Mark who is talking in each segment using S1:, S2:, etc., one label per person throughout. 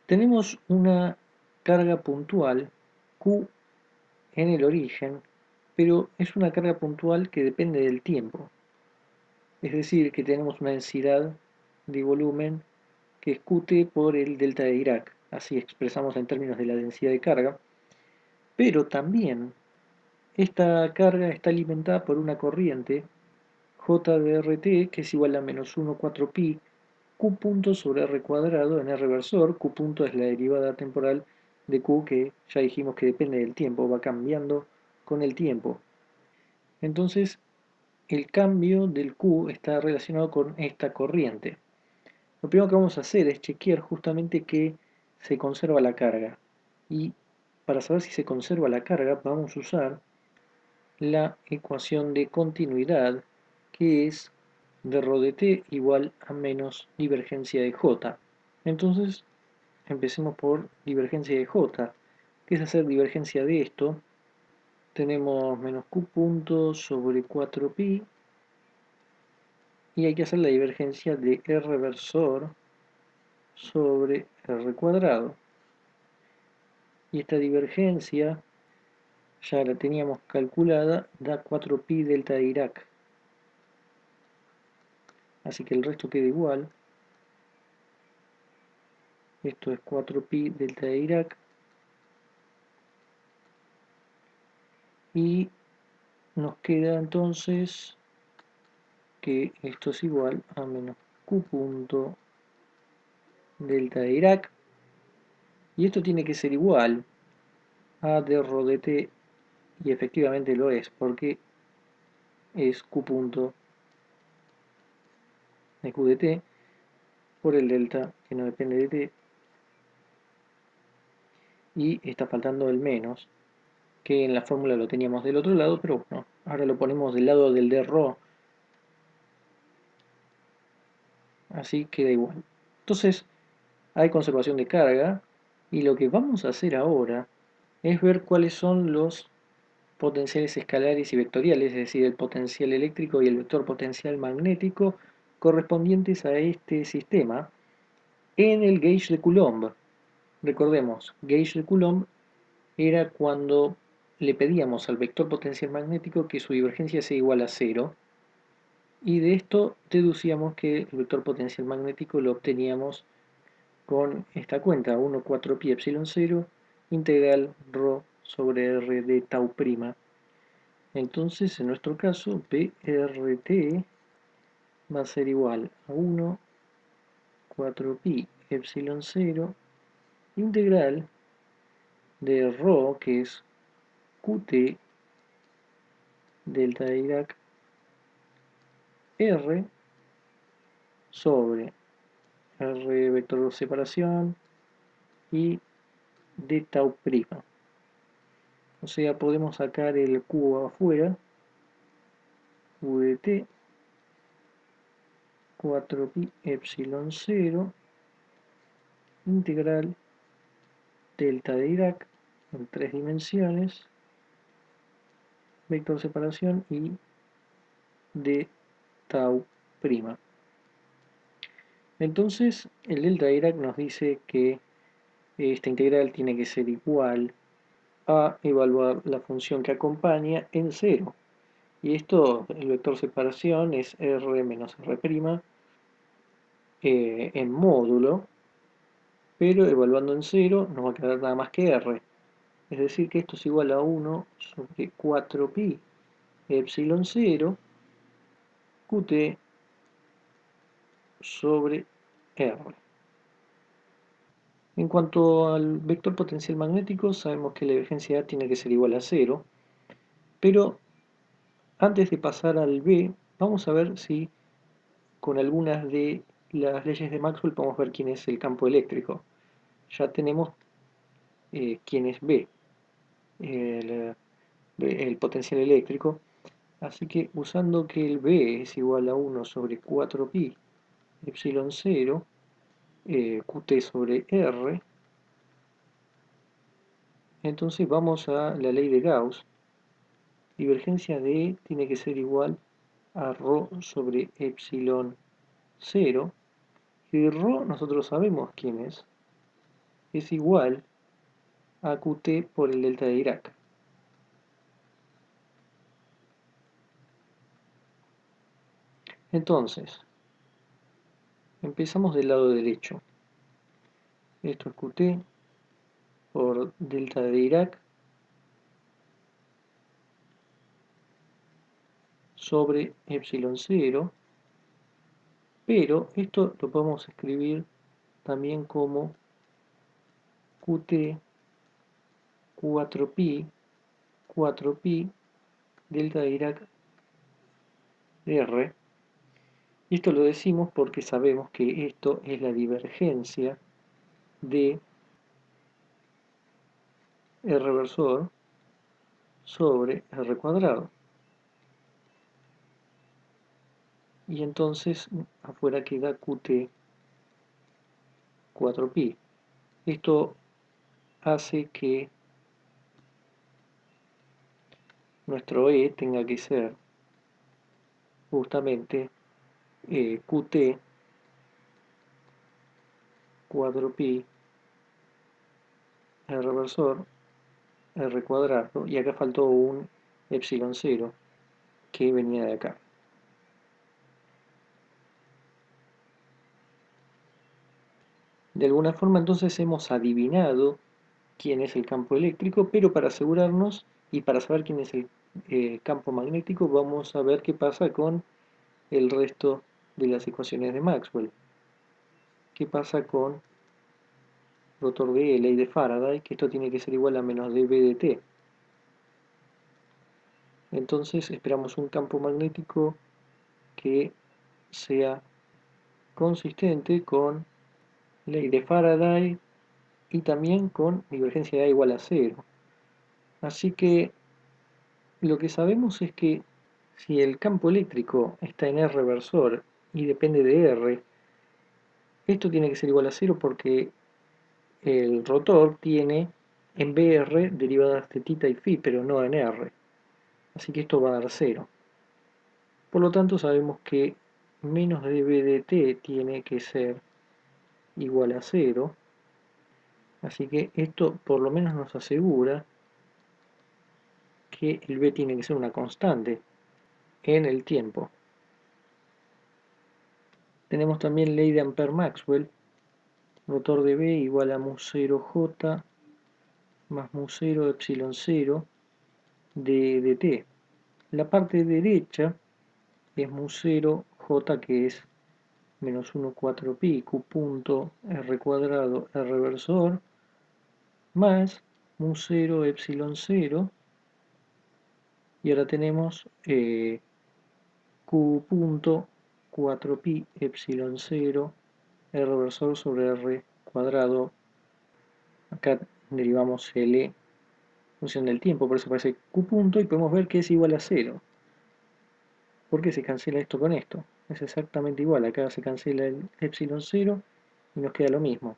S1: Tenemos una carga puntual, Q, en el origen, pero es una carga puntual que depende del tiempo. Es decir, que tenemos una densidad de volumen que es Qt por el delta de Dirac. Así expresamos en términos de la densidad de carga. Pero también esta carga está alimentada por una corriente J de RT que es igual a menos 1,4pi Q punto sobre R cuadrado en R versor. Q punto es la derivada temporal de Q que ya dijimos que depende del tiempo, va cambiando con el tiempo. Entonces, el cambio del Q está relacionado con esta corriente. Lo primero que vamos a hacer es chequear justamente que se conserva la carga. Y para saber si se conserva la carga, vamos a usar la ecuación de continuidad, que es de ρ de t igual a menos divergencia de j. Entonces, empecemos por divergencia de j, que es hacer divergencia de esto. Tenemos menos q punto sobre 4pi, y hay que hacer la divergencia de r versor sobre r cuadrado. Y esta divergencia ya la teníamos calculada, da 4pi delta de Dirac. Así que el resto queda igual. Esto es 4pi delta de Dirac. Y nos queda entonces que esto es igual a menos q punto delta de Dirac. Y esto tiene que ser igual a d ρ de t, y efectivamente lo es, porque es q punto de q de t por el delta que no depende de t, y está faltando el menos, que en la fórmula lo teníamos del otro lado, pero bueno, ahora lo ponemos del lado del d ρ, así queda igual. Entonces, hay conservación de carga, y lo que vamos a hacer ahora es ver cuáles son los potenciales escalares y vectoriales, es decir, el potencial eléctrico y el vector potencial magnético correspondientes a este sistema en el gauge de Coulomb. Recordemos, gauge de Coulomb era cuando le pedíamos al vector potencial magnético que su divergencia sea igual a 0, y de esto deducíamos que el vector potencial magnético lo obteníamos con esta cuenta, 1,4pi epsilon 0 integral ρ sobre r de tau prima. Entonces, en nuestro caso, BRT va a ser igual a 1,4pi epsilon 0 integral de ρ, que es Qt delta de Dirac, R sobre R vector de separación y de tau prima. O sea, podemos sacar el Q afuera, Q de t, 4pi epsilon 0 integral delta de Dirac en 3 dimensiones, vector separación y de tau prima. Entonces, el delta de Dirac nos dice que esta integral tiene que ser igual a evaluar la función que acompaña en 0. Y esto, el vector separación es r menos r' en módulo, pero evaluando en 0 nos va a quedar nada más que r. Es decir, que esto es igual a 1 sobre 4pi epsilon 0 Qt sobre R. En cuanto al vector potencial magnético, sabemos que la divergencia A tiene que ser igual a 0, pero antes de pasar al B, vamos a ver si con algunas de las leyes de Maxwell podemos ver quién es el campo eléctrico. Ya tenemos quién es B, el potencial eléctrico, así que usando que el B es igual a 1 sobre 4pi epsilon 0 Qt sobre R, entonces vamos a la ley de Gauss. Divergencia de E tiene que ser igual a ρ sobre epsilon 0, y ρ nosotros sabemos quién es, es igual a Qt por el delta de Dirac. Entonces, empezamos del lado derecho. Esto es Qt por delta de Dirac sobre epsilon 0, pero esto lo podemos escribir también como Qt 4pi delta de Dirac R. Y esto lo decimos porque sabemos que esto es la divergencia de R versor sobre R cuadrado. Y entonces afuera queda Qt 4pi. Esto hace que nuestro E tenga que ser justamente Qt 4pi R versor R cuadrado, y acá faltó un epsilon 0 que venía de acá. De alguna forma entonces hemos adivinado quién es el campo eléctrico, pero para asegurarnos y para saber quién es el campo magnético, vamos a ver qué pasa con el resto de las ecuaciones de Maxwell. ¿Qué pasa con rotor de E, ley de Faraday? Que esto tiene que ser igual a menos dB de t. Entonces esperamos un campo magnético que sea consistente con ley de Faraday y también con divergencia de A igual a 0. Así que lo que sabemos es que si el campo eléctrico está en R versor y depende de R, esto tiene que ser igual a 0 porque el rotor tiene en BR derivadas de θ y φ, pero no en R. Así que esto va a dar 0. Por lo tanto sabemos que menos dB de t tiene que ser igual a 0. Así que esto por lo menos nos asegura que el B tiene que ser una constante en el tiempo. Tenemos también ley de Ampère-Maxwell, rotor de B igual a mu0j más mu0 epsilon 0 de t. La parte derecha es mu0 j, que es menos 1 4pi q punto r cuadrado r versor más mu0 epsilon 0, y ahora tenemos q punto 4pi epsilon 0 r versor sobre r cuadrado. Acá derivamos L función del tiempo, por eso aparece q punto y podemos ver que es igual a 0. ¿Por qué se cancela esto con esto? Es exactamente igual, acá se cancela el epsilon 0 y nos queda lo mismo.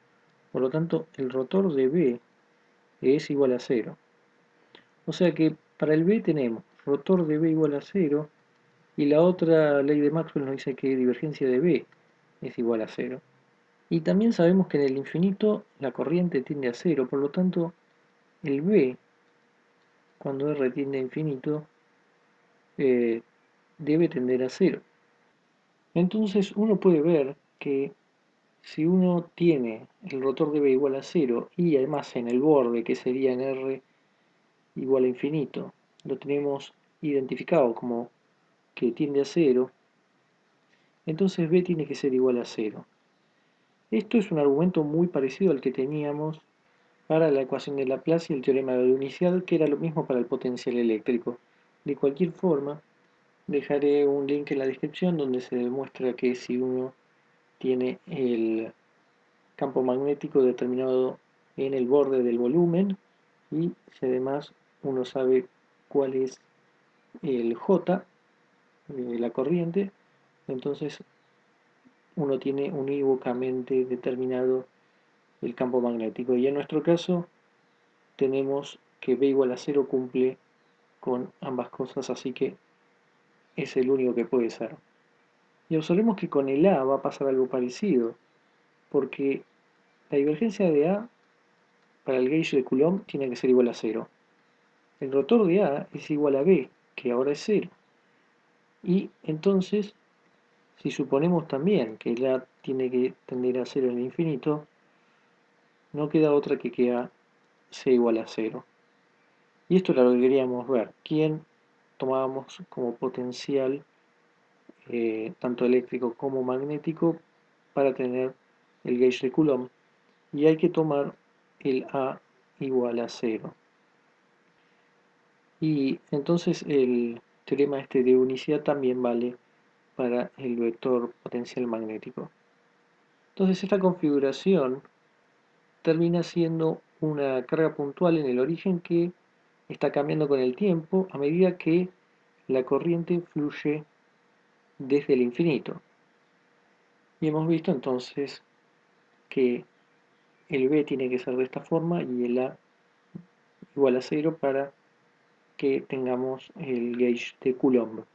S1: Por lo tanto, el rotor de B es igual a 0. O sea que para el B tenemos rotor de B igual a 0, y la otra ley de Maxwell nos dice que divergencia de B es igual a 0. Y también sabemos que en el infinito la corriente tiende a 0, por lo tanto el B, cuando R tiende a infinito, debe tender a 0. Entonces uno puede ver que si uno tiene el rotor de B igual a 0 y además en el borde, que sería en R igual a infinito, lo tenemos identificado como que tiende a 0, entonces B tiene que ser igual a 0. Esto es un argumento muy parecido al que teníamos para la ecuación de Laplace y el teorema de unicidad, que era lo mismo para el potencial eléctrico. De cualquier forma, dejaré un link en la descripción donde se demuestra que si uno tiene el campo magnético determinado en el borde del volumen, y si además uno sabe cuál es el J, la corriente, entonces uno tiene unívocamente determinado el campo magnético. Y en nuestro caso tenemos que B igual a 0 cumple con ambas cosas, así que es el único que puede ser. Y observemos que con el A va a pasar algo parecido, porque la divergencia de A para el gauge de Coulomb tiene que ser igual a cero. El rotor de A es igual a B, que ahora es cero. Y entonces, si suponemos también que el A tiene que tender a cero en el infinito, no queda otra que A sea igual a cero. Y esto era lo que queríamos ver. ¿Quién tomábamos como potencial, tanto eléctrico como magnético, para tener el gauge de Coulomb? Y hay que tomar el A igual a cero. Y entonces el teorema este de unicidad también vale para el vector potencial magnético. Entonces esta configuración termina siendo una carga puntual en el origen que está cambiando con el tiempo a medida que la corriente fluye desde el infinito. Y hemos visto entonces que el B tiene que ser de esta forma y el A igual a cero para que tengamos el gauge de Coulomb.